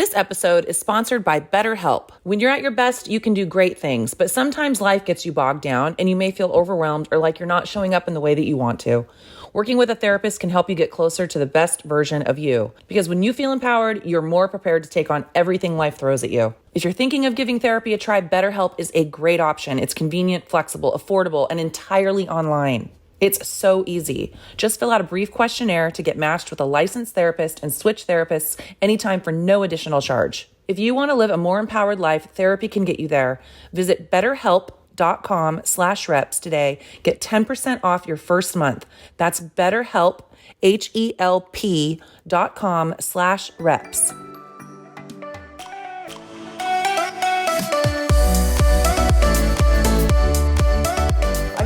This episode is sponsored by BetterHelp. When you're at your best, you can do great things, but sometimes life gets you bogged down and you may feel overwhelmed or like you're not showing up in the way that you want to. Working with a therapist can help you get closer to the best version of you, because when you feel empowered, you're more prepared to take on everything life throws at you. If you're thinking of giving therapy a try, BetterHelp is a great option. It's convenient, flexible, affordable, and entirely online. It's so easy. Just fill out a brief questionnaire to get matched with a licensed therapist and switch therapists anytime for no additional charge. If you want to live a more empowered life, therapy can get you there. Visit betterhelp.com/reps today. Get 10% off your first month. That's BetterHelp, HELP.com/reps.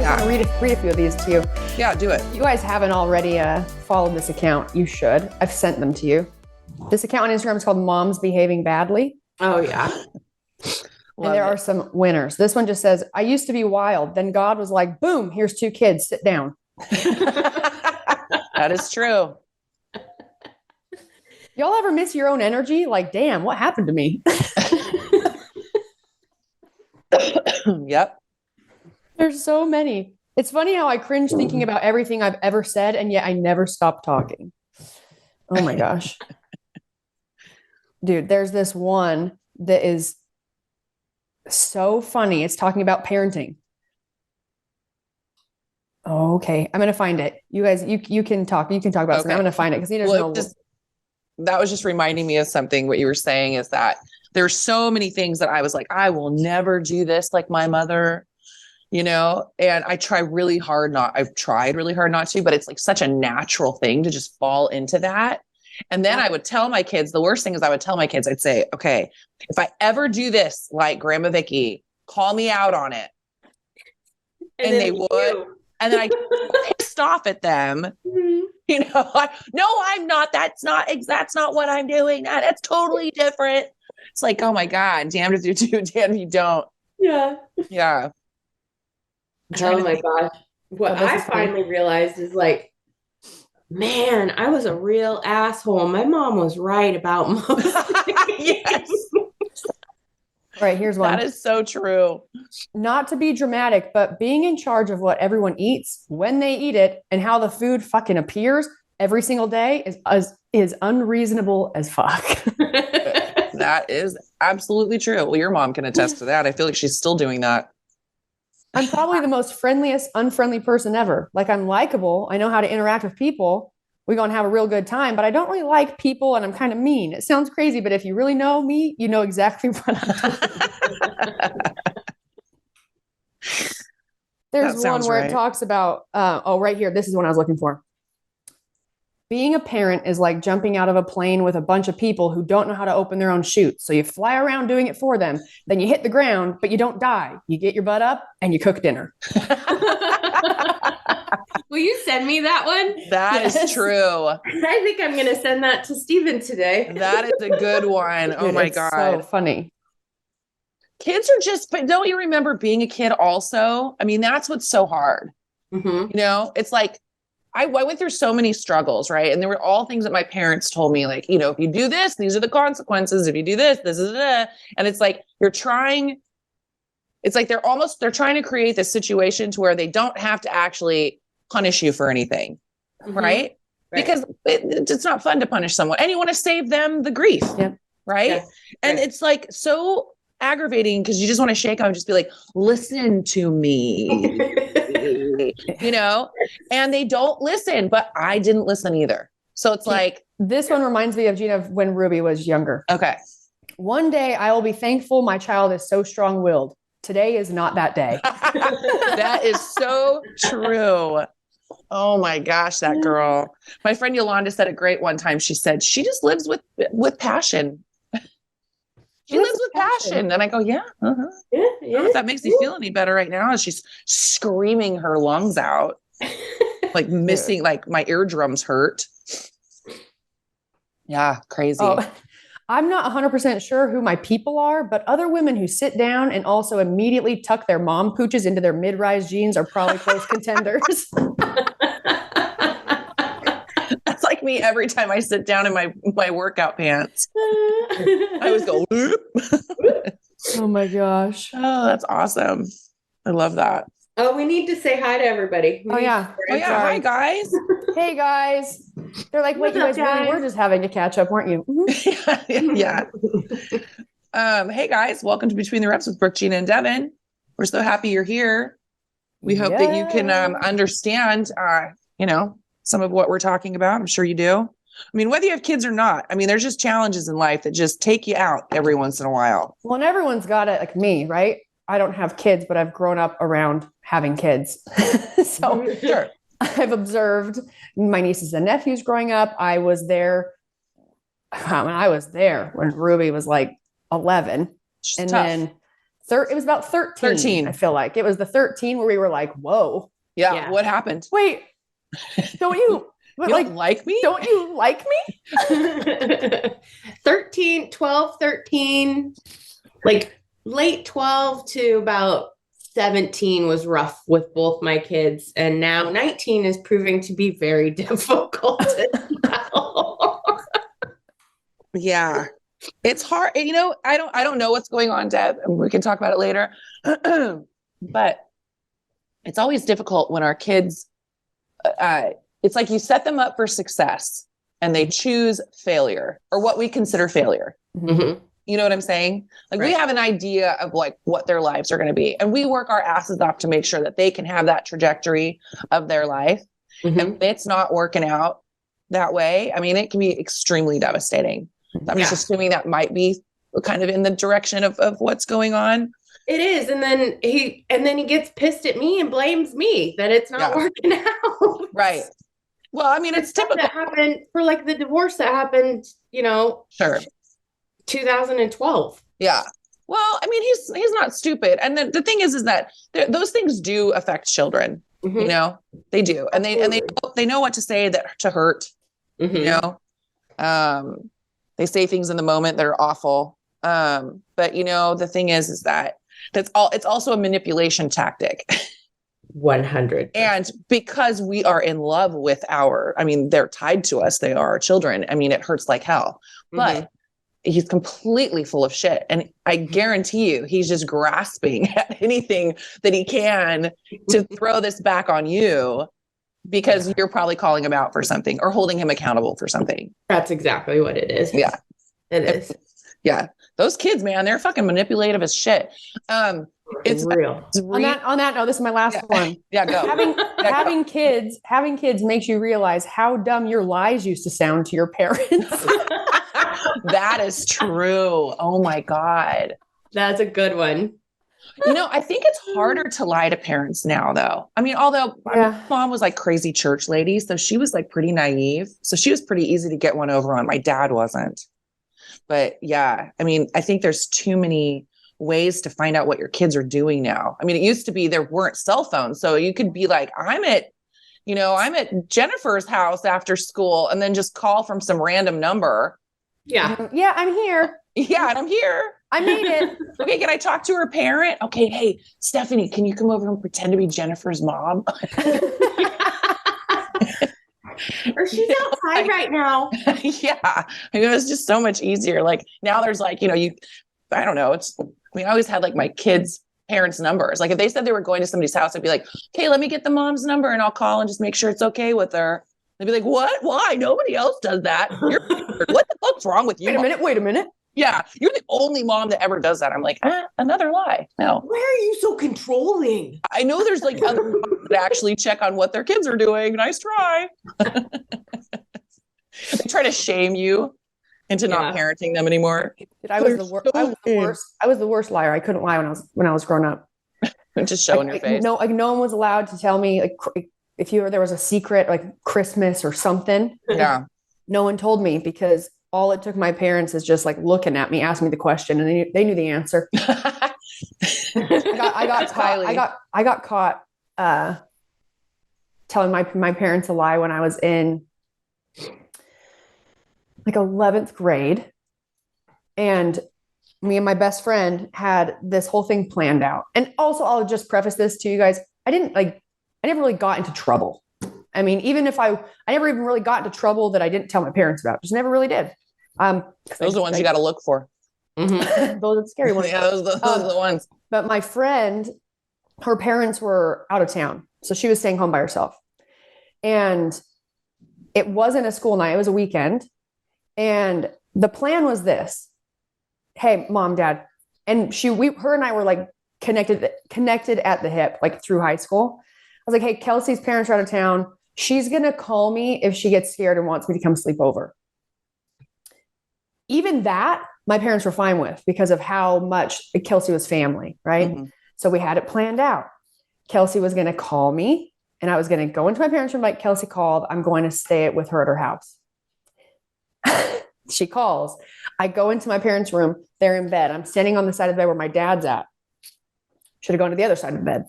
I'm going to read a few of these to you. Yeah, do it. You guys haven't already followed this account. You should. I've sent them to you. This account on Instagram is called Moms Behaving Badly. Oh, yeah. And there are some winners. This one just says, I used to be wild. Then God was like, boom, here's 2 kids. Sit down. That is true. Y'all ever miss your own energy? Like, damn, what happened to me? Yep. There's so many. It's funny how I cringe thinking about everything I've ever said, and yet I never stop talking. Oh my gosh. Dude, there's this one that is so funny. It's talking about parenting. Oh, okay. I'm going to find it. You guys, you can talk. You can talk about something. I'm going to find it because he doesn't know. That was just reminding me of something. What you were saying is that there's so many things that I was like, I will never do this like my mother. You know, and I've tried really hard not to, but it's like such a natural thing to just fall into that. And then I would tell my kids, the worst thing is I'd say, okay, if I ever do this, like Grandma Vicky, call me out on it. And they would. And then I get pissed off at them. Mm-hmm. You know, no, I'm not. That's not what I'm doing. That's totally different. It's like, oh my God, damned if you do, damned if you don't. Yeah. Yeah. Oh my gosh. What I finally realized is like, man, I was a real asshole. My mom was right about most things. Yes. All right, here's one. That is so true. Not to be dramatic, but being in charge of what everyone eats, when they eat it, and how the food fucking appears every single day is unreasonable as fuck. That is absolutely true. Well, your mom can attest to that. I feel like she's still doing that. I'm probably the most friendliest, unfriendly person ever. Like, I'm likable. I know how to interact with people. We're going to have a real good time, but I don't really like people and I'm kind of mean. It sounds crazy, but if you really know me, you know exactly what I'm doing. There's one where it talks about, right here. This is what I was looking for. Being a parent is like jumping out of a plane with a bunch of people who don't know how to open their own chute. So you fly around doing it for them. Then you hit the ground, but you don't die. You get your butt up and you cook dinner. Will you send me that one? That is true. I think I'm going to send that to Steven today. That is a good one. Oh my God. So funny. Kids are but don't you remember being a kid also? I mean, that's what's so hard. Mm-hmm. You know, it's like, I went through so many struggles, right? And there were all things that my parents told me, like, you know, if you do this, these are the consequences. If you do this, this is it. And it's like, they're trying to create this situation to where they don't have to actually punish you for anything, mm-hmm. right? Because it's not fun to punish someone and you want to save them the grief, right? Yeah. And it's like so aggravating because you just want to shake them and just be like, listen to me. You know, and they don't listen, but I didn't listen either. So it's like, this one reminds me of Jeanna when Ruby was younger. Okay. One day I will be thankful my child is so strong-willed. Today is not that day. That is so true. Oh my gosh, that girl. My friend Yolanda said it great one time. She said, she just lives with passion. She lives with passion. And I go, yeah. Uh-huh. Yeah. I don't know if that makes me feel any better right now as she's screaming her lungs out, like missing, like my eardrums hurt. Yeah, crazy. Oh, I'm not 100% sure who my people are, but other women who sit down and also immediately tuck their mom pooches into their mid-rise jeans are probably close contenders. That's like me every time I sit down in my workout pants. go. Oh my gosh. Oh, that's awesome. I love that. Oh, we need to say hi to everybody. Oh yeah. Oh yeah. Hi guys. Hey guys. They're like, wait, What's you up, guys really guys? were just having to catch up, weren't you? Mhm. Yeah. Hey guys, welcome to Between the Reps with Brooke, Jeanna, and Devon. We're so happy you're here. We hope that you can understand, some of what we're talking about. I'm sure you do. I mean, whether you have kids or not, I mean, there's just challenges in life that just take you out every once in a while. Well, and everyone's got it like me, right? I don't have kids, but I've grown up around having kids. So Sure. I've observed my nieces and nephews growing up. I was there when Ruby was like 11. It's And tough. then it was about 13. I feel like it was the 13 where we were like, whoa, Yeah. What happened? wait, don't you, You don't like me? don't you like me? 12, 13, like late 12 to about 17 was rough with both my kids. And now 19 is proving to be very difficult as well. Yeah. It's hard. I don't know what's going on, Deb, and we can talk about it later. But it's always difficult when our kids, it's like you set them up for success and they choose failure or what we consider failure. Mhm. You know what I'm saying? Like we Right. have an idea of like what their lives are going to be, and we work our asses off to make sure that they can have that trajectory of their life. Mhm. And if it's not working out that way, I mean, it can be extremely devastating. I'm just assuming that might be kind of in the direction of what's going on. It is. And then he gets pissed at me and blames me that it's not working out. Right. Well, I mean, it's typical. That happened for like the divorce that happened, Sure. 2012. Yeah. Well, I mean, he's not stupid. And the thing is that those things do affect children. Mhm. They do. And they know what to say to hurt, Mhm. they say things in the moment that are awful. But the thing is that it's also a manipulation tactic. 100. And because we are in love with they're tied to us. They are our children. I mean, it hurts like hell, but he's completely full of shit. And I guarantee you, he's just grasping at anything that he can to throw this back on you because you're probably calling him out for something or holding him accountable for something. That's exactly what it is. Yeah. It is. Yeah. Those kids, man, they're fucking manipulative as shit. It's real. On that note, this is my last one. Yeah, go. Having kids makes you realize how dumb your lies used to sound to your parents. That is true. Oh my God. That's a good one. I think it's harder to lie to parents now, though. I mean, although my mom was like crazy church lady, so she was like pretty naive. So she was pretty easy to get one over on. My dad wasn't. But yeah, I mean, I think there's too many ways to find out what your kids are doing now. I mean, it used to be there weren't cell phones. So you could be like, I'm at Jennifer's house after school and then just call from some random number. Yeah. Yeah, I'm here. Yeah, and I'm here. I made it. Okay, can I talk to her parent? Okay, hey, Stephanie, can you come over and pretend to be Jennifer's mom? Or she's outside right now. Yeah. I mean, it was just so much easier. Like now there's like, I don't know. I always had like my kids' parents' numbers. Like if they said they were going to somebody's house, I'd be like, okay, let me get the mom's number and I'll call and just make sure it's okay with her. They'd be like, what? Why? Nobody else does that. What the fuck's wrong with you? Wait a minute. Yeah. You're the only mom that ever does that. I'm like, another lie. No. Why are you so controlling? I know there's like other moms that actually check on what their kids are doing. Nice try. They try to shame you into not parenting them anymore. Dude, I was the worst. I was the worst liar. I couldn't lie when I was growing up. Just showing your face. No, no one was allowed to tell me if there was a secret like Christmas or something. Yeah. No one told me because all it took my parents is just like looking at me, asking me the question, and they knew the answer. I got caught telling my parents a lie when I was in like 11th grade, and me and my best friend had this whole thing planned out. And also, I'll just preface this to you guys: I never really got into trouble. I mean, even if I never even really got into trouble that I didn't tell my parents about. Just never really did. Those are the ones you got to look for. Mhm. Those are the scary ones. Yeah, those are the ones. But my friend, her parents were out of town. So she was staying home by herself. And it wasn't a school night, it was a weekend. And the plan was this. Hey, mom, dad. And her and I were like connected at the hip, like through high school. I was like, hey, Kelsey's parents are out of town. She's going to call me if she gets scared and wants me to come sleep over. Even that, my parents were fine with because of how much Kelsey was family, right? Mhm. So we had it planned out. Kelsey was going to call me and I was going to go into my parents' room like Kelsey called. I'm going to stay with her at her house. She calls. I go into my parents' room. They're in bed. I'm standing on the side of the bed where my dad's at. Should have gone to the other side of the bed.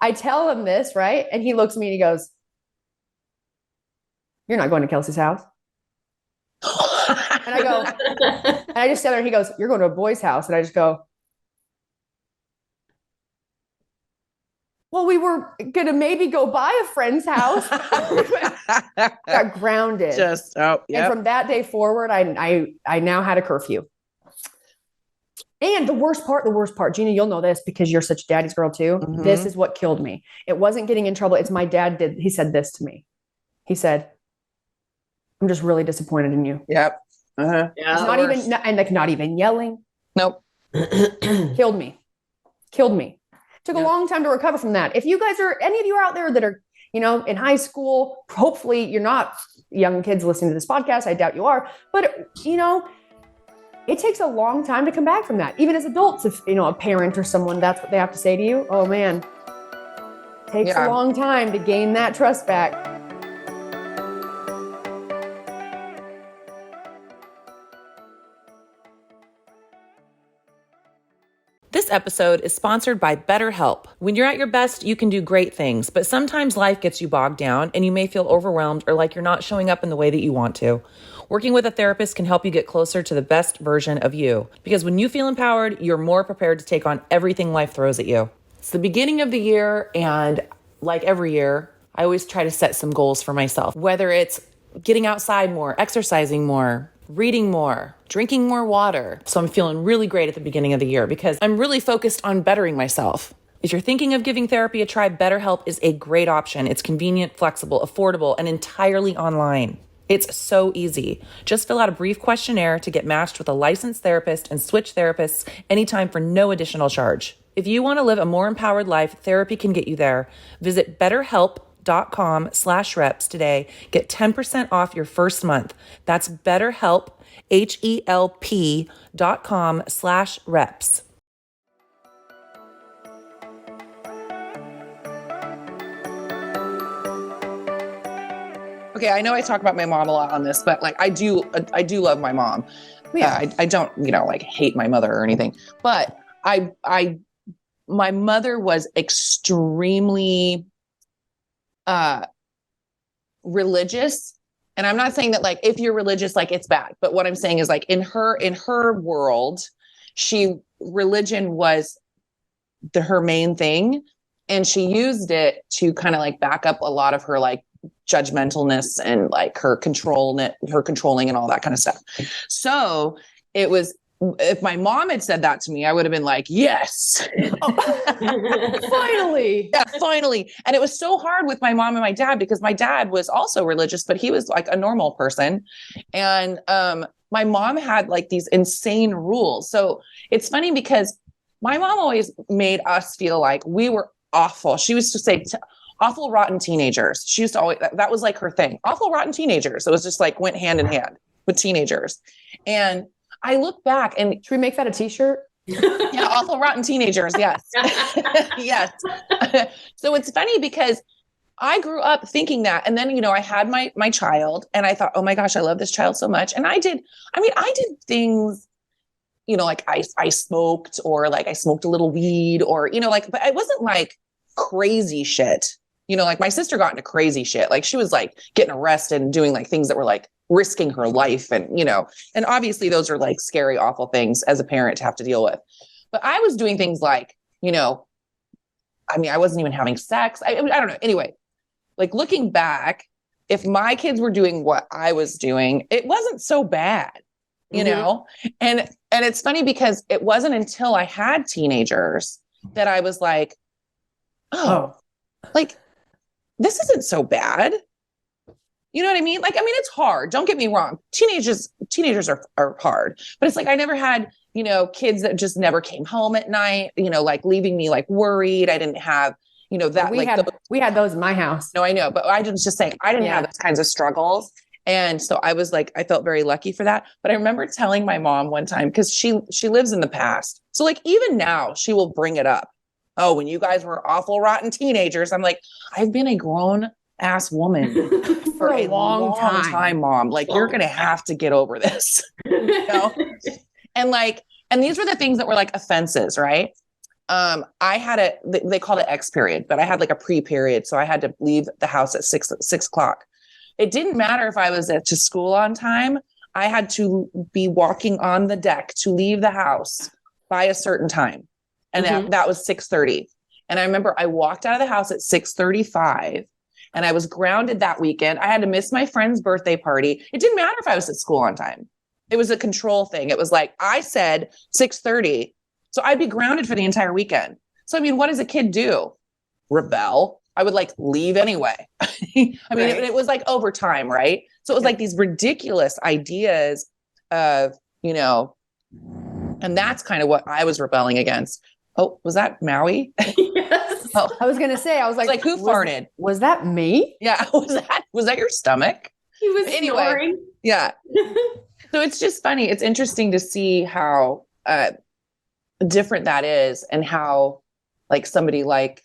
I tell him this, right? And he looks at me and he goes, you're not going to Kelsey's house. And I go, and I just stand there and he goes, you're going to a boy's house. And I just go, well, we were going to maybe go by a friend's house. Got grounded. And from that day forward, I now had a curfew. And the worst part, Jeanna, you'll know this because you're such daddy's girl too. Mhm. This is what killed me. It wasn't getting in trouble. It's my dad he said this to me. He said, I'm just really disappointed in you. Yep. Uh-huh. Yeah, It's not even yelling. Nope. Killed me. Took a long time to recover from that. If you guys any of you are out there that are, in high school, hopefully you're not young kids listening to this podcast. I doubt you are, but it takes a long time to come back from that. Even as adults, if, a parent or someone, that's what they have to say to you. Oh man, takes a long time to gain that trust back. This episode is sponsored by BetterHelp. When you're at your best, you can do great things, but sometimes life gets you bogged down and you may feel overwhelmed or like you're not showing up in the way that you want to. Working with a therapist can help you get closer to the best version of you, because when you feel empowered, you're more prepared to take on everything life throws at you. It's the beginning of the year, and like every year, I always try to set some goals for myself, whether it's getting outside more, exercising more, reading more, drinking more water. So I'm feeling really great at the beginning of the year because I'm really focused on bettering myself. If you're thinking of giving therapy a try, BetterHelp is a great option. It's convenient, flexible, affordable, and entirely online. It's so easy. Just fill out a brief questionnaire to get matched with a licensed therapist and switch therapists anytime for no additional charge. If you want to live a more empowered life, therapy can get you there. Visit BetterHelp.com/reps today. Get 10% off your first month. That's BetterHelp, HELP.com/reps. Okay, I know I talk about my mom a lot on this, but like I do love my mom. Yeah, I don't, hate my mother or anything, but my mother was extremely religious. And I'm not saying that like if you're religious, like it's bad, but what I'm saying is like in her world, religion was her main thing, and she used it to kind of like back up a lot of her like judgmentalness and like her controlling and all that kind of stuff. So it was, if my mom had said that to me, I would have been like, yes, Finally. yeah, finally. And it was so hard with my mom and my dad because my dad was also religious, but he was like a normal person. And my mom had like these insane rules. So it's funny because my mom always made us feel like we were awful. She used to say, awful, rotten teenagers. She used to always, that was like her thing. Awful, rotten teenagers. It was just like went hand in hand with teenagers. And I look back and should we make that a t-shirt? Yeah, awful, rotten teenagers. Yes. Yes. So it's funny because I grew up thinking that. And then, I had my child and I thought, oh my gosh, I love this child so much. And I did things, like I smoked, or like I smoked a little weed, or, but I wasn't like crazy shit. Like my sister got into crazy shit. Like she was like getting arrested and doing like things that were like risking her life. And, and obviously those are like scary, awful things as a parent to have to deal with. But I was doing things like, I wasn't even having sex. I don't know. Anyway, like looking back, if my kids were doing what I was doing, it wasn't so bad. you know? And it's funny because it wasn't until I had teenagers that I was like, oh, like, this isn't so bad. You know what I mean? Like, I mean, it's hard. Don't get me wrong. Teenagers are hard, but it's like, I never had, you know, kids that just never came home at night, you know, like leaving me like worried. I didn't have, you know, that we had those in my house. No, I know, but I was just saying, I didn't have those kinds of struggles. And so I was like, I felt very lucky for that. But I remember telling my mom one time, because she lives in the past. So like, even now she will bring it up. Oh, when you guys were awful, rotten teenagers. I'm like, I've been a grown ass woman for a long time, Mom. Like, you're going to have to get over this, you know? And these were the things that were like offenses, right? I had they called it X period, but I had like a pre-period. So I had to leave the house at 6 o'clock. It didn't matter if I was to school on time. I had to be walking on the deck to leave the house by a certain time. And that was 6:30. And I remember I walked out of the house at 6:35 and I was grounded that weekend. I had to miss my friend's birthday party. It didn't matter if I was at school on time. It was a control thing. It was like, I said 6:30. So I'd be grounded for the entire weekend. So, I mean, what does a kid do? Rebel. I would like leave anyway. I mean, it was like over time, right? So it was like these ridiculous ideas of, you know, and that's kind of what I was rebelling against. Oh, was that Maui? Yes. Oh, I was going to say, I was like, who farted? Was that me? Yeah. Was that your stomach? He was snoring. Yeah. So it's just funny. It's interesting to see how different that is, and how like somebody like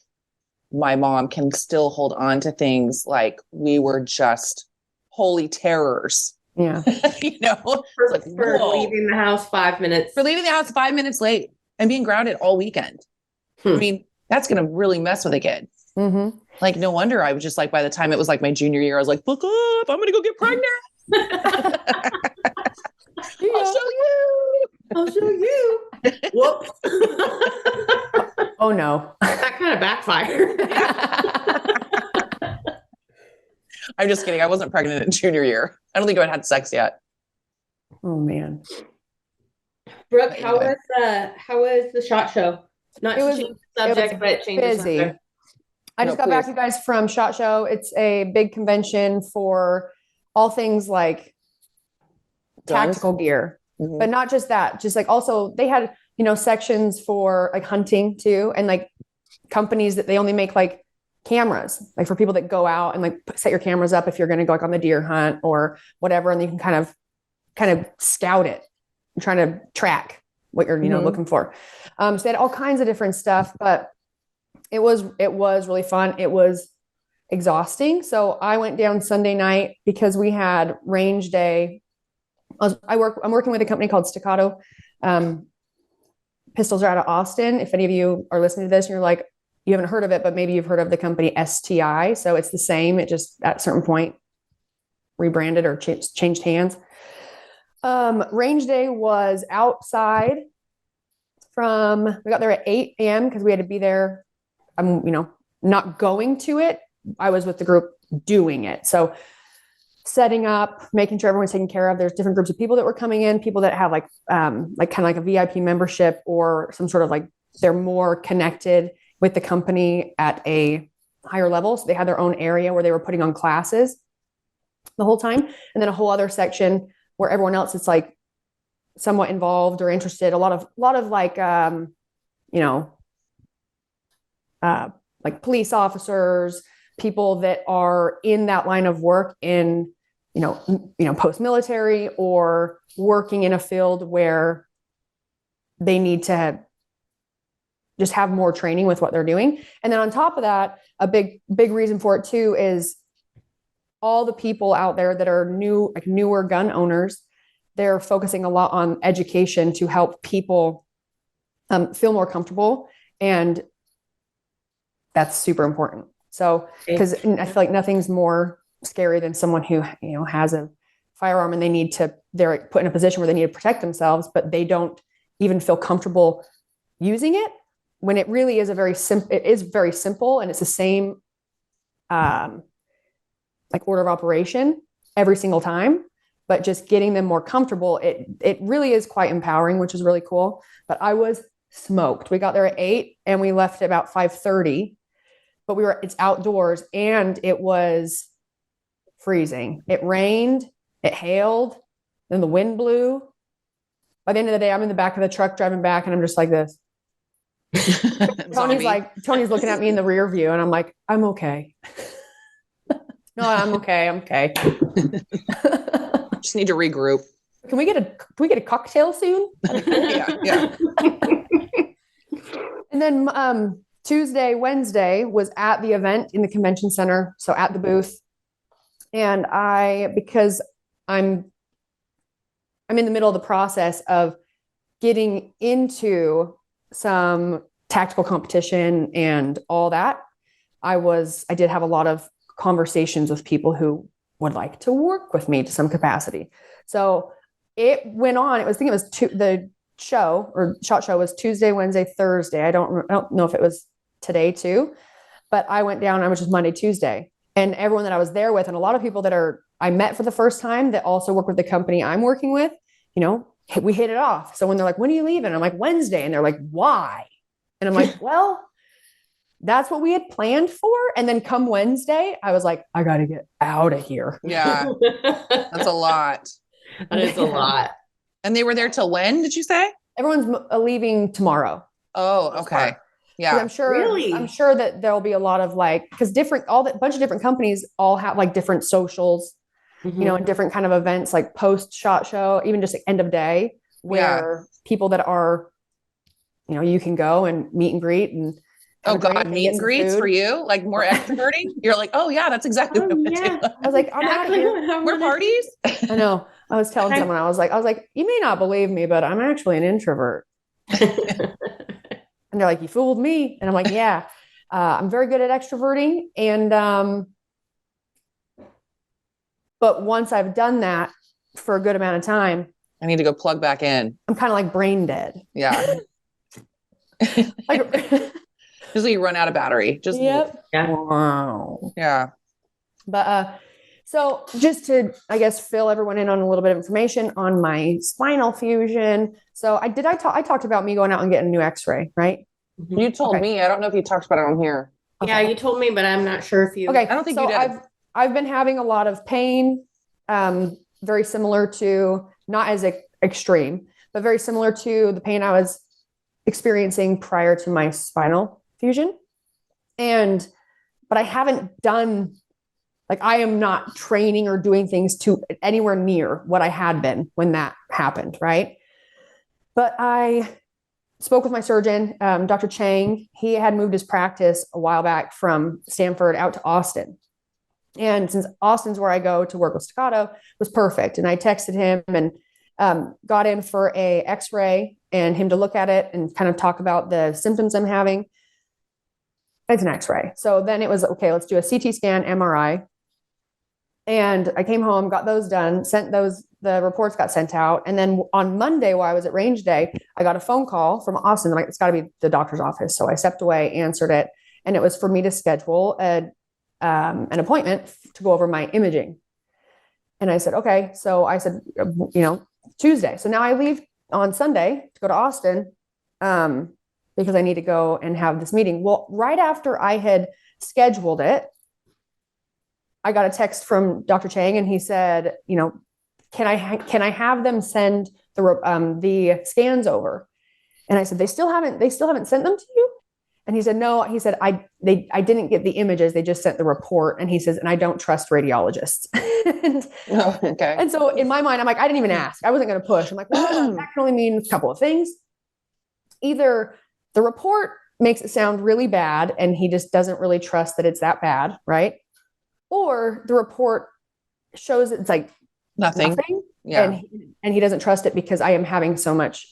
my mom can still hold on to things like we were just holy terrors. Yeah. You know, for leaving the house 5 minutes. For leaving the house 5 minutes late and being grounded all weekend. I mean, that's going to really mess with a kid. Mm-hmm. Like, no wonder I was just like, by the time it was like my junior year, I was like, book up, I'm going to go get pregnant. I'll show you. Whoops. Oh no. That kind of backfired. I'm just kidding. I wasn't pregnant in junior year. I don't think I had sex yet. Oh man. Brooke, how was the SHOT Show? Not to change the subject, but change the subject. I just got back, you guys, from SHOT Show. It's a big convention for all things like tactical gear, but not just that. Just like also they had, you know, sections for like hunting too, and like companies that they only make like cameras, like for people that go out and like set your cameras up if you're going to go like on the deer hunt or whatever, and you can kind of scout it, trying to track what you're, you know, looking for. So they had all kinds of different stuff, but it was really fun. It was exhausting. So I went down Sunday night because we had range day. I'm working with a company called Staccato. Pistols are out of Austin. If any of you are listening to this and you're like, you haven't heard of it, but maybe you've heard of the company STI. So it's the same. It just at a certain point rebranded or changed hands. Range day was outside we got there at 8 a.m. because we had to be there. I'm, you know, not going to it. I was with the group doing it. So setting up, making sure everyone's taken care of. There's different groups of people that were coming in, people that have like kind of like a VIP membership or some sort of like, they're more connected with the company at a higher level. So they had their own area where they were putting on classes the whole time. And then a whole other section where everyone else is like somewhat involved or interested. A lot of like, you know, like police officers, people that are in that line of work in, you know, post-military or working in a field where they need to just have more training with what they're doing. And then on top of that, a big reason for it too is all the people out there that are newer gun owners. They're focusing a lot on education to help people feel more comfortable. And that's super important. So, because I feel like nothing's more scary than someone who, you know, has a firearm and they're put in a position where they need to protect themselves, but they don't even feel comfortable using it, when it really is it is very simple, and it's the same like order of operation every single time. but just getting them more comfortable, it really is quite empowering, which is really cool. But I was smoked. We got there at 8 and we left at about 5:30, but it's outdoors and it was freezing. It rained, it hailed, then the wind blew. By the end of the day, I'm in the back of the truck driving back and I'm just like this. Tony's looking at me in the rear view and I'm like, I'm okay. No, I'm okay. I'm okay. Just need to regroup. Can we get a cocktail soon? Yeah. And then Tuesday, Wednesday was at the event in the convention center. So at the booth. And because I'm in the middle of the process of getting into some tactical competition and all that, I did have a lot of conversations with people who would like to work with me to some capacity. So it went on. The show or SHOT Show was Tuesday, Wednesday, Thursday. I don't know if it was today too, but I went down, which was Monday, Tuesday. And everyone that I was there with, and a lot of people I met for the first time that also work with the company I'm working with, we hit it off. So when they're like, when are you leaving? I'm like, Wednesday. And they're like, why? And I'm like, well, that's what we had planned for. And then come Wednesday, I was like, I got to get out of here. Yeah. That's a lot. That is a lot. And they were there till when, did you say? Everyone's leaving tomorrow. Oh, okay. Yeah. I'm sure that there'll be a lot of because bunch of different companies all have like different socials, and different kind of events like post SHOT Show, even just like end of day where people that are, you can go and meet and greet and oh God, meet and greets for you, like more extroverting. You're like, oh yeah, that's exactly what I'm gonna do. I was like, I'm out of here. More parties. I know. I was telling someone, I was like, you may not believe me, but I'm actually an introvert. And they're like, you fooled me. And I'm like, yeah, I'm very good at extroverting. And, but once I've done that for a good amount of time, I need to go plug back in. I'm kind of like brain dead. Yeah. Usually you run out of battery. Just yep. Yeah. Wow. Yeah. But, so just to, I guess, fill everyone in on a little bit of information on my spinal fusion. So I talked about me going out and getting a new x-ray, right? You told me. I don't know if you talked about it on here. Okay. Yeah, you told me, but I'm not sure if you. Okay. I don't think so you did. I've been having a lot of pain, very similar to, not as extreme, but very similar to the pain I was experiencing prior to my spinal fusion. But I haven't done, I am not training or doing things to anywhere near what I had been when that happened. Right. But I spoke with my surgeon, Dr. Chang. He had moved his practice a while back from Stanford out to Austin. And since Austin's where I go to work with Staccato, it was perfect. And I texted him and got in for a x-ray and him to look at it and kind of talk about the symptoms I'm having. It's an x-ray. So then it was, okay, let's do a CT scan, MRI. And I came home, got those done, the reports got sent out. And then on Monday, while I was at range day, I got a phone call from Austin. I'm like, it's got to be the doctor's office. So I stepped away, answered it. And it was for me to schedule an appointment to go over my imaging. And I said, okay. So I said, Tuesday. So now I leave on Sunday to go to Austin because I need to go and have this meeting. Well, right after I had scheduled it, I got a text from Dr. Chang and he said, can I have them send the scans over? And I said, they still haven't sent them to you? And he said, no. He said, I didn't get the images. They just sent the report. And he says, and I don't trust radiologists. Okay. And so in my mind, I'm like, I didn't even ask. I wasn't going to push. I'm like, well, that can only mean a couple of things. Either the report makes it sound really bad and he just doesn't really trust that it's that bad, right? Or the report shows it's like nothing. Yeah. And he doesn't trust it because I am having so much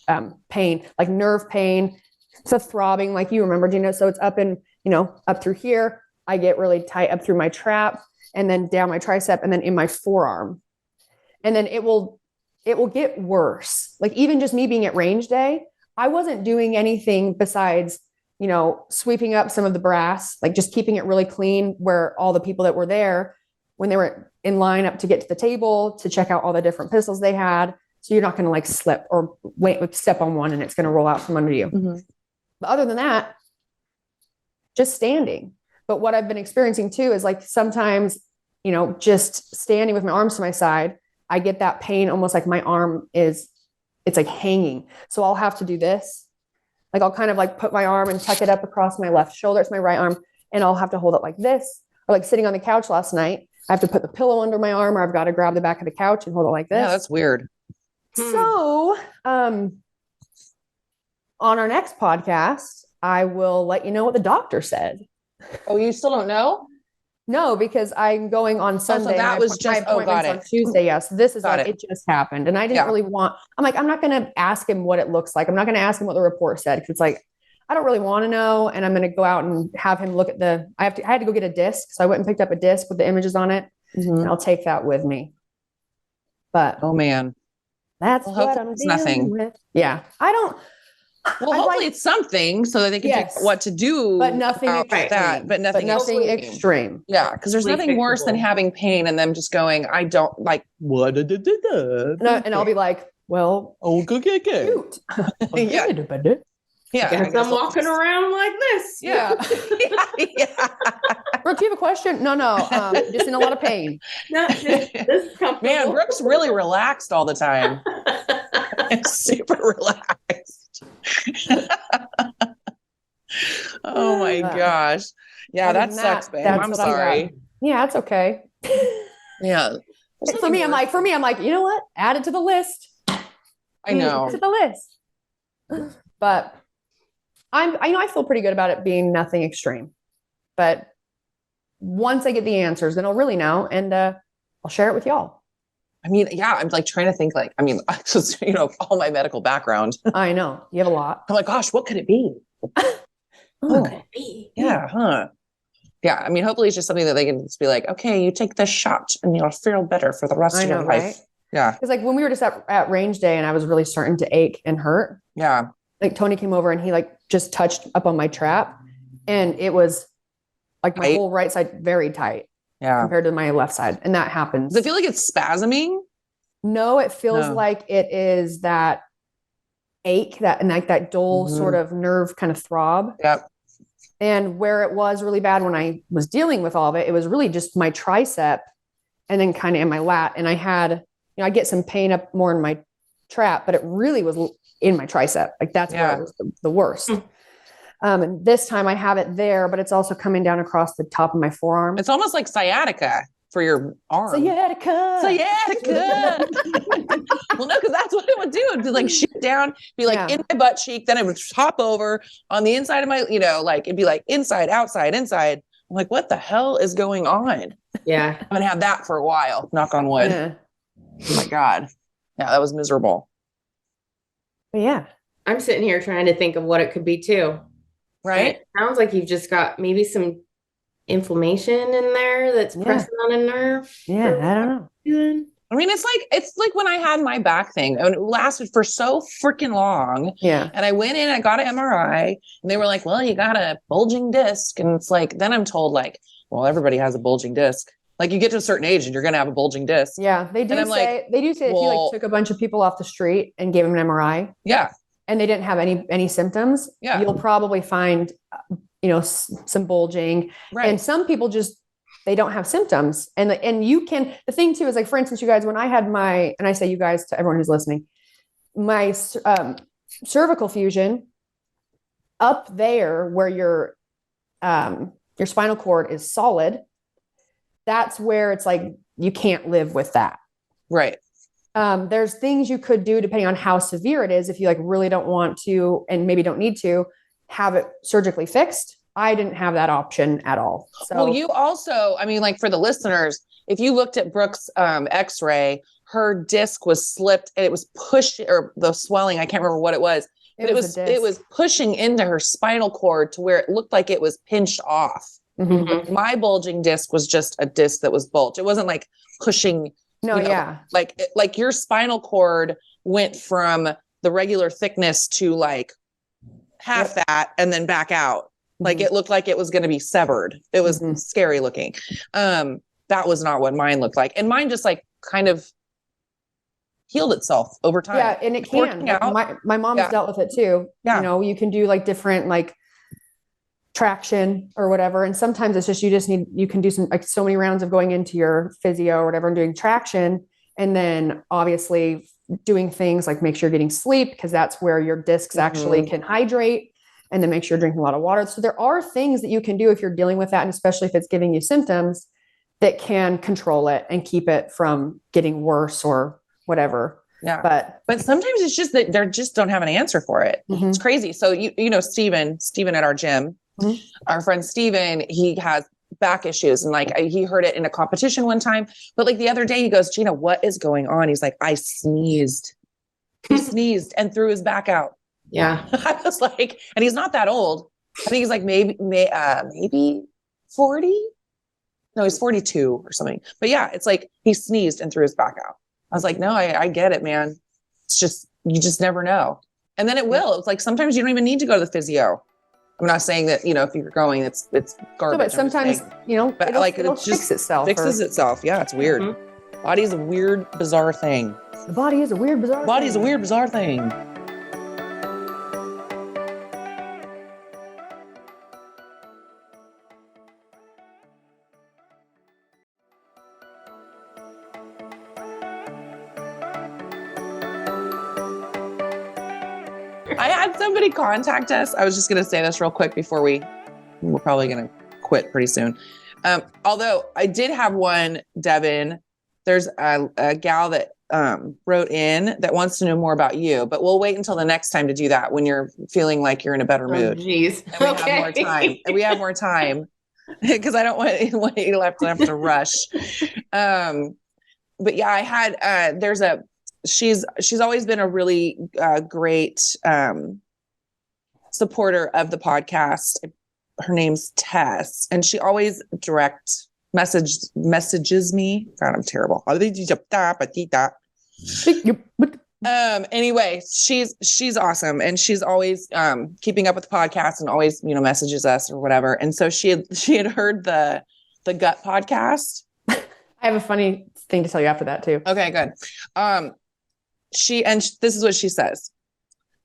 pain, like nerve pain. So throbbing, like you remember, Jeanna. So it's up up through here. I get really tight up through my trap and then down my tricep and then in my forearm. And then it will get worse. Like even just me being at range day, I wasn't doing anything besides, sweeping up some of the brass, like just keeping it really clean where all the people that were there when they were in line up to get to the table to check out all the different pistols they had. So you're not going to like slip or step on one and it's going to roll out from under you. Mm-hmm. But other than that, just standing. But what I've been experiencing too is like sometimes, you know, just standing with my arms to my side, I get that pain almost like my arm it's like hanging. So I'll have to do this. Like I'll kind of like put my arm and tuck it up across my left shoulder. It's my right arm. And I'll have to hold it like this. Or like sitting on the couch last night, I have to put the pillow under my arm, or I've got to grab the back of the couch and hold it like this. Yeah, that's weird. So on our next podcast, I will let you know what the doctor said. Oh, you still don't know? No, because I'm going on Sunday. So that was just, appointment's on Tuesday. Yes. This is Got like, it just happened. And I didn't really want, I'm like, I'm not going to ask him what it looks like. I'm not going to ask him what the report said. Cause it's like, I don't really want to know. And I'm going to go out and have him look at I had to go get a disc. So I went and picked up a disc with the images on it. Mm-hmm. And I'll take that with me. But oh man, that's well, what I'm it's dealing nothing with. Yeah. I don't. Well, hopefully it's something so that they can Yes. take what to do, but nothing about extreme. that, but nothing extreme. Yeah, because there's nothing worse than having pain and them just going, I don't like what. And I'll be like, well, cute. Yeah. Yeah, I guess I'm walking around like this. Yeah. Yeah. Brooke, do you have a question? No, just in a lot of pain. No, this is comfortable. Man, Brooke's really relaxed all the time. Super relaxed. Oh my gosh. Yeah, that sucks, babe. I'm sorry. Yeah, it's okay. Yeah. For me, I'm like, you know what? Add it to the list. I know. Add it to the list. But I feel pretty good about it being nothing extreme. But once I get the answers, then I'll really know, and I'll share it with y'all. I mean, yeah, I'm like trying to think just, all my medical background. I know. You have a lot. I'm like, gosh, what could it be? What could it be? Yeah, huh? Yeah, I mean, hopefully it's just something that they can just be like, okay, you take this shot and you'll feel better for the rest of your life. Right? Yeah. Because like when we were just at range day and I was really starting to ache and hurt. Yeah. Like Tony came over and he like just touched up on my trap and it was like my whole right side very tight compared to my left side. And that happens. Does it feel like it's spasming? No, it feels like it is that ache and like that dull sort of nerve kind of throb. Yep. And where it was really bad when I was dealing with all of it, it was really just my tricep and then kind of in my lat. And I had, I get some pain up more in my trap, but it really was in my tricep. Like that's where it was the worst. And this time I have it there, but it's also coming down across the top of my forearm. It's almost like sciatica for your arm. Sciatica. Well, no, because that's what it would do. It'd be like shoot down, be like in my butt cheek. Then it would hop over on the inside of my, like it'd be like inside, outside, inside. I'm like, what the hell is going on? Yeah. I haven't had that for a while. Knock on wood. Yeah. Oh my God. Yeah, that was miserable. But yeah. I'm sitting here trying to think of what it could be too. Right? It sounds like you've just got maybe some inflammation in there that's pressing on a nerve. Yeah, I don't know. I mean, it's like when I had my back thing and it lasted for so freaking long. Yeah. And I went in, I got an MRI and they were like, well, you got a bulging disc. And it's like, then I'm told like, well, everybody has a bulging disc. Like you get to a certain age and you're going to have a bulging disc. Yeah. They do say if you like took a bunch of people off the street and gave them an MRI. Yeah. And they didn't have any symptoms. Yeah. You'll probably find, some bulging. Right. And some people just, they don't have symptoms. And you can, the thing too is like, for instance, you guys, when I had and I say you guys to everyone who's listening, my cervical fusion up there where your spinal cord is solid, that's where it's like, you can't live with that. Right. There's things you could do depending on how severe it is. If you like really don't want to, and maybe don't need to have it surgically fixed. I didn't have that option at all. So well, you also, I mean, like for the listeners, if you looked at Brooke's x-ray, her disc was slipped and it was pushed, or the swelling, I can't remember what it was, but it was pushing into her spinal cord to where it looked like it was pinched off. Mm-hmm. My bulging disc was just a disc that was bulged. It wasn't like pushing. No, like your spinal cord went from the regular thickness to like half that and then back out. Like it looked like it was going to be severed. It was scary looking. that was not what mine looked like. And mine just like kind of healed itself over time. Yeah. And it can. Like my mom's dealt with it too. Yeah. You know, you can do like different like traction or whatever. And sometimes it's just, you can do some, like so many rounds of going into your physio or whatever and doing traction. And then obviously doing things like make sure you're getting sleep, because that's where your discs actually can hydrate, and then make sure you're drinking a lot of water. So there are things that you can do if you're dealing with that. And especially if it's giving you symptoms, that can control it and keep it from getting worse or whatever. Yeah. But sometimes it's just that they just don't have an answer for it. It's crazy. So you know, Steven at our gym, our friend Steven, he has back issues, and like he heard it in a competition one time, but like the other day he goes, Jeanna, what is going on? He's like, I sneezed. He sneezed and threw his back out. Yeah. I was like, and he's not that old. I think he's like maybe 40. No, he's 42 or something. But yeah, it's like he sneezed and threw his back out. I was like, no, I get it, man. It's just, you just never know. And then it will. It's like sometimes you don't even need to go to the physio. I'm not saying that, you know, if you're going, it's garbage. No, but sometimes, you know, but like it'll it just fix itself. Fixes itself. Yeah, it's weird. Body's a weird, bizarre thing. The body is a weird, bizarre Body's a weird, bizarre thing. I had somebody contact us. I was just going to say this real quick before we're probably going to quit pretty soon. Although I did have one, Devon, there's a gal that wrote in that wants to know more about you, but we'll wait until the next time to do that when you're feeling like you're in a better mood. Jeez. And we have more time because I don't want you to have to rush. But yeah, I had, she's always been a really great supporter of the podcast. Her name's Tess, and she always direct messages me. God, I'm terrible. Anyway, she's awesome, and she's always keeping up with the podcast and always, you know, messages us or whatever. And so she had heard the gut podcast. I have a funny thing to tell you after that too. Okay, good. This is what she says.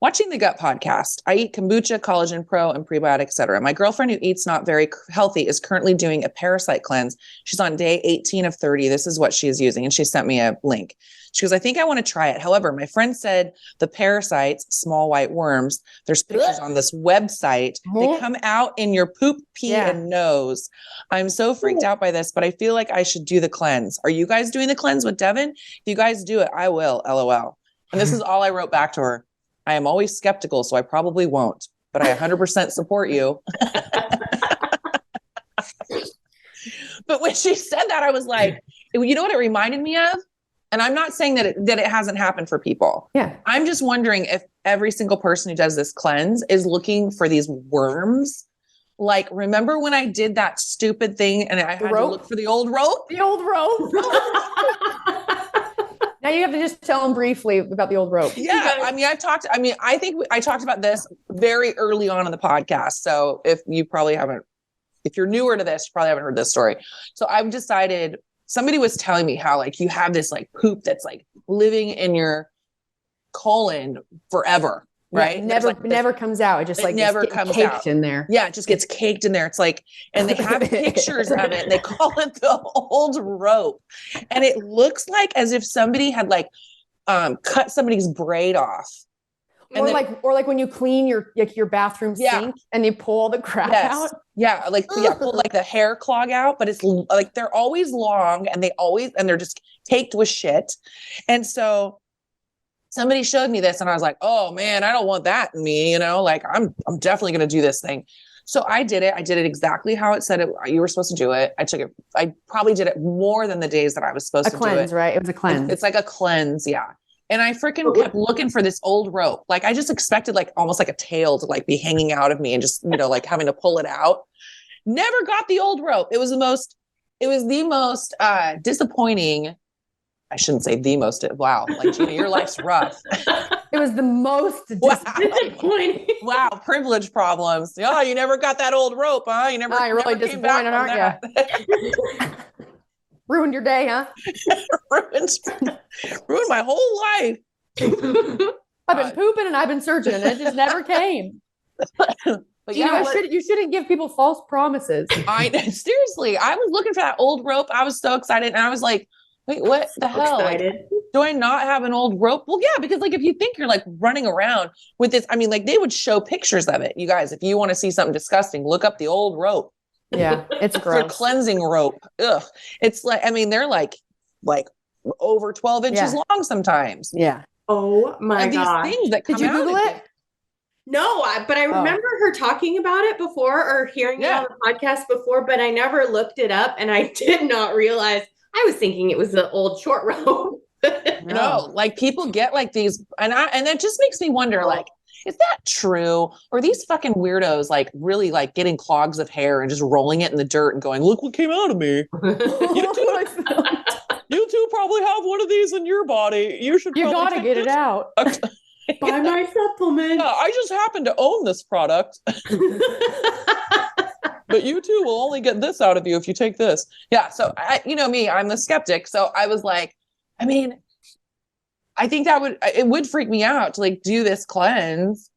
Watching the gut podcast, I eat kombucha, collagen pro, and prebiotic, etc. My girlfriend who eats not very healthy is currently doing a parasite cleanse. She's on day 18 of 30. This is what she is using. And she sent me a link. She goes, I think I want to try it. However, my friend said the parasites, small white worms, there's pictures on this website. They come out in your poop, pee, and nose. I'm so freaked out by this, but I feel like I should do the cleanse. Are you guys doing the cleanse with Devon? If you guys do it, I will, LOL. And this is all I wrote back to her. I am always skeptical, so I probably won't, but I 100% support you. But when she said that, I was like, you know what it reminded me of? And I'm not saying that it hasn't happened for people. Yeah. I'm just wondering if every single person who does this cleanse is looking for these worms. Like, remember when I did that stupid thing and I had to look for the old rope? The old rope. Now you have to just tell them briefly about the old rope. Yeah. I think I talked about this very early on in the podcast. So if you're newer to this, you probably haven't heard this story. So I've decided, somebody was telling me how like you have this like poop that's like living in your colon forever. Right. Yeah, never comes out. It just like never comes caked out in there. Yeah. It just gets caked in there. It's like, and they have pictures of it and they call it the old rope. And it looks like as if somebody had like, cut somebody's braid off. Or like when you clean your bathroom sink and you pull all the crap out. Yeah. Pull like the hair clog out, but it's like, they're always long and they're just caked with shit. And so somebody showed me this and I was like, oh man, I don't want that in me. You know, like I'm definitely going to do this thing. So I did it. I did it exactly how it said you were supposed to do it. I probably did it more than the days that I was supposed to do it. A cleanse, right? It was a cleanse. It's like a cleanse. Yeah. And I freaking kept looking for this old rope. Like I just expected like almost like a tail to like be hanging out of me and just, you know, like having to pull it out. Never got the old rope. It was the most disappointing. I shouldn't say the most. Wow. Like, Jeanna, your life's rough. It was the most disappointing. Wow. Privilege problems. Oh, you never got that old rope, huh? You're really disappointed, aren't you? Ruined your day, huh? ruined my whole life. I've been pooping and I've been searching and it just never came. But you shouldn't give people false promises. Seriously, I was looking for that old rope. I was so excited. And I was like, wait, what the hell? Like, do I not have an old rope? Well, yeah, because like if you think you're like running around with this, I mean, like they would show pictures of it. You guys, if you want to see something disgusting, look up the old rope. Yeah, it's gross. Their cleansing rope. Ugh. It's like, I mean, they're like over 12 inches long sometimes. Yeah. Oh my God. These things that come Did you Google it? No, but I remember her talking about it before or hearing it on the podcast before, but I never looked it up and I did not realize. I was thinking it was the old short rope. No, like people get like these and that just makes me wonder, like, is that true? Or these fucking weirdos like really like getting clogs of hair and just rolling it in the dirt and going, look what came out of me. You two probably have one of these in your body. You gotta get it out. Buy my supplement. Yeah, I just happen to own this product. But you too will only get this out of you if you take this. Yeah. So you know me, I'm the skeptic. So I was like, I mean, I think it would freak me out to like do this cleanse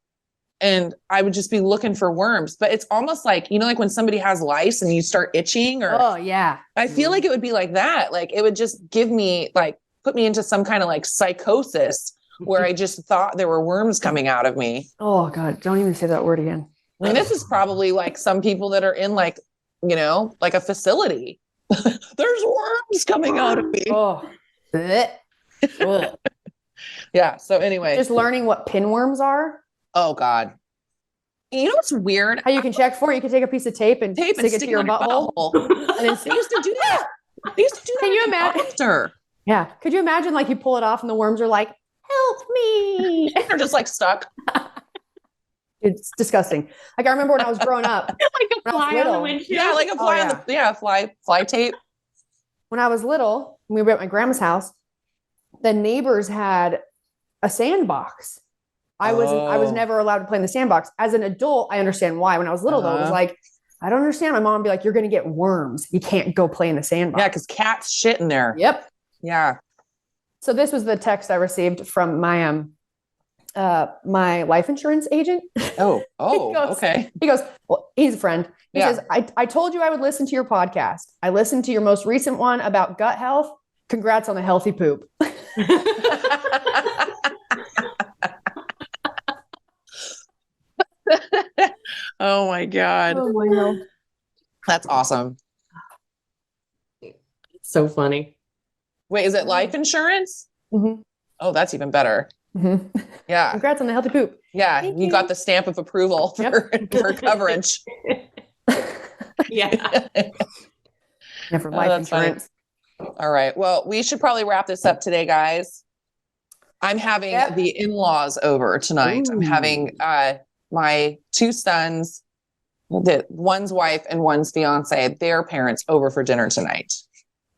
and I would just be looking for worms. But it's almost like, you know, like when somebody has lice and you start itching or, oh yeah. I feel like it would be like that. Like it would just give me like, put me into some kind of like psychosis where I just thought there were worms coming out of me. Oh God, don't even say that word again. I mean, this is probably like some people that are in like, you know, like a facility. There's worms coming out of me. Oh. Yeah. So anyway. Just learning what pinworms are. Oh God. You know what's weird? How you can check for it? You can take a piece of tape and stick it to your butthole. And then they used to do that. They used to do that. Can you imagine? Doctor. Yeah. Could you imagine like you pull it off and the worms are like, help me. They're just like stuck. It's disgusting. Like I remember when I was growing up. Like a fly on the windshield. Yeah, like a fly on the fly tape. When I was little, we were at my grandma's house, the neighbors had a sandbox. I was never allowed to play in the sandbox. As an adult, I understand why. When I was little, though, it was like, I don't understand. My mom would be like, you're going to get worms. You can't go play in the sandbox. Yeah, because cats shit in there. Yep. Yeah. So this was the text I received from my my life insurance agent. Oh, goes, okay. He goes, well, he's a friend. He says, I told you I would listen to your podcast. I listened to your most recent one about gut health. Congrats on the healthy poop. Oh my God. Oh my God. That's awesome. So funny. Wait, is it life insurance? Mm-hmm. Oh, that's even better. Mm-hmm. Yeah. Congrats on the healthy poop. Yeah. Thank You you. got the stamp of approval for coverage. Yeah. Yeah, for life insurance. Funny. All right. Well, we should probably wrap this up today, guys. I'm having the in-laws over tonight. Ooh. I'm having my two sons, one's wife and one's fiance, their parents over for dinner tonight.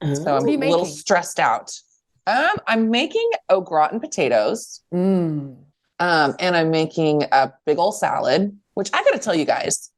So I'm a little stressed out. I'm making au gratin potatoes. And I'm making a big old salad, which I got to tell you guys,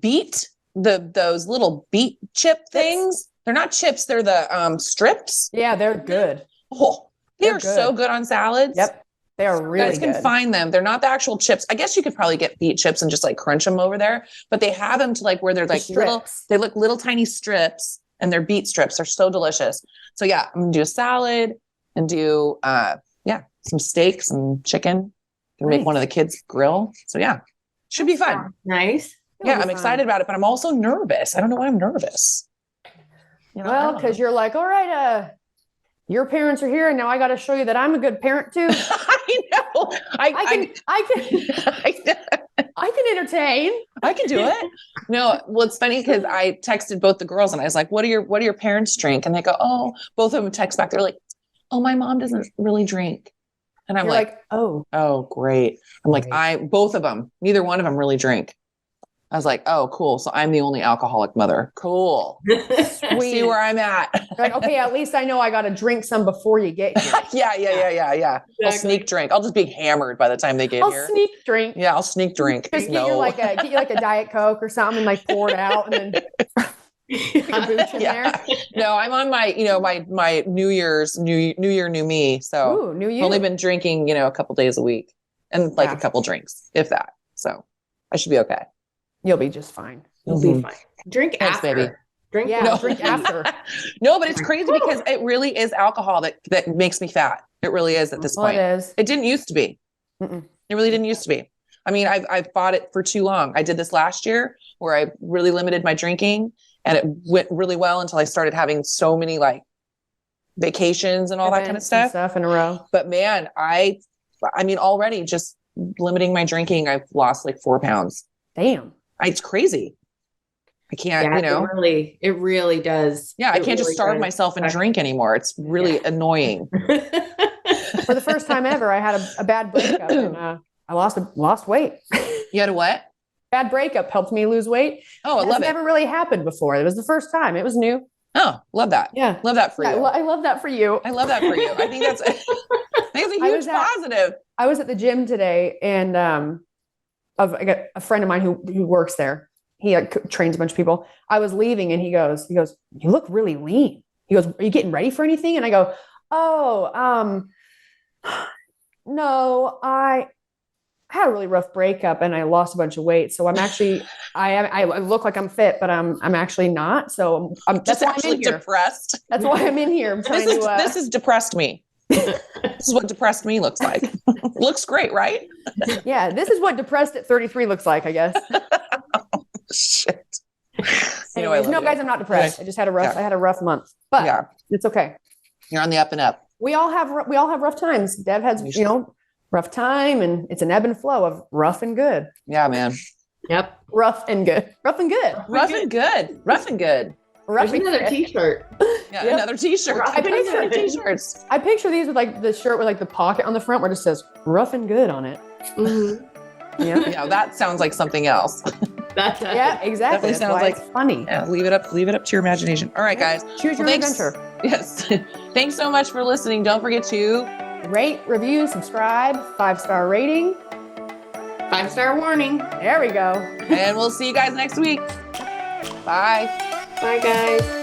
beet those little beet chip things. They're not chips. They're the strips. Yeah, they're good. Oh, they're so good on salads. Yep. They are really good. You guys can find them. They're not the actual chips. I guess you could probably get beet chips and just like crunch them over there, but they have them to like where they're like they look little tiny strips and they're beet strips. They're so delicious. So yeah, I'm gonna do a salad and do some steak, some chicken. Gonna make one of the kids grill. So yeah, should be fun. Nice. Yeah, I'm excited about it, but I'm also nervous. I don't know why I'm nervous. You know, well, because you're like, all right, your parents are here, and now I got to show you that I'm a good parent too. I know. I can entertain. I can do it. No, well, it's funny because I texted both the girls and I was like, what do your parents drink? And they go, oh, both of them text back. They're like, oh, my mom doesn't really drink. And I'm like, oh, great. I'm like, both of them, neither one of them really drink. I was like, oh, cool. So I'm the only alcoholic mother. Cool. See where I'm at. Like, okay, at least I know I got to drink some before you get here. Yeah. Exactly. I'll sneak drink. I'll just be hammered by the time they get here. I'll sneak drink. Yeah, I'll sneak drink. Just get you like a Diet Coke or something and like pour it out and then Booch in Yeah. there. No, I'm on my, my New Year's, new year, new me. So Ooh, new I've you. only been drinking, a couple days a week and like Yeah. a couple drinks, if that. So I should be okay. You'll be just fine. You'll be fine. Drink Thanks, after. baby. Drink Yeah, No. drink after. No, but it's crazy because it really is alcohol that makes me fat. It really is at this Well, point. it is. It didn't used to be. Mm-mm. It really didn't used to be. I mean, I've fought it for too long. I did this last year where I really limited my drinking and it went really well until I started having so many like vacations and all that kind of Events and stuff. in a row. But man, I mean, already just limiting my drinking, I've lost like 4 pounds. Damn. It's crazy. I can't, it really does. Yeah, I It can't just really starve does. myself and drink anymore. It's really annoying. For the first time ever, I had a bad breakup and I lost weight. You had a what? Bad breakup helped me lose weight. Oh, I love That's it. never really happened before. It was the first time. It was new. Oh, love that. Yeah. Love that for you. I love that for you. I love that for you. I think that's a huge positive. I was at the gym today and I got a friend of mine who works there. He trains a bunch of people. I was leaving and he goes, you look really lean. He goes, are you getting ready for anything? And I go, oh, no, I had a really rough breakup and I lost a bunch of weight. So I'm actually, I look like I'm fit, but I'm actually not. So I'm Just actually depressed. That's why I'm in here. I'm trying this is depressed me. This is what depressed me looks like. Looks great, right? Yeah, this is what depressed at 33 looks like, I guess. Shit. Anyways, no, guys, I'm not depressed. I just had I had a rough month, but it's okay. You're on the up and up. We all have rough times. Dev has, rough time, and it's an ebb and flow of rough and good. Yeah, man. Yep. Rough and good. Rough and good. Rough and good. Rough and good. There's another t-shirt. Yeah, another t-shirt. I picture t-shirts. I picture these with like the shirt with like the pocket on the front where it just says rough and good on it. Mm-hmm. Yeah. That sounds like something else. Yeah, exactly. Definitely sounds like it's funny. Yeah, leave it up to your imagination. All right, guys. Choose your adventure. Yes. Thanks so much for listening. Don't forget to rate, review, subscribe, 5-star rating. 5-star warning. There we go. And we'll see you guys next week. Bye. Bye, guys.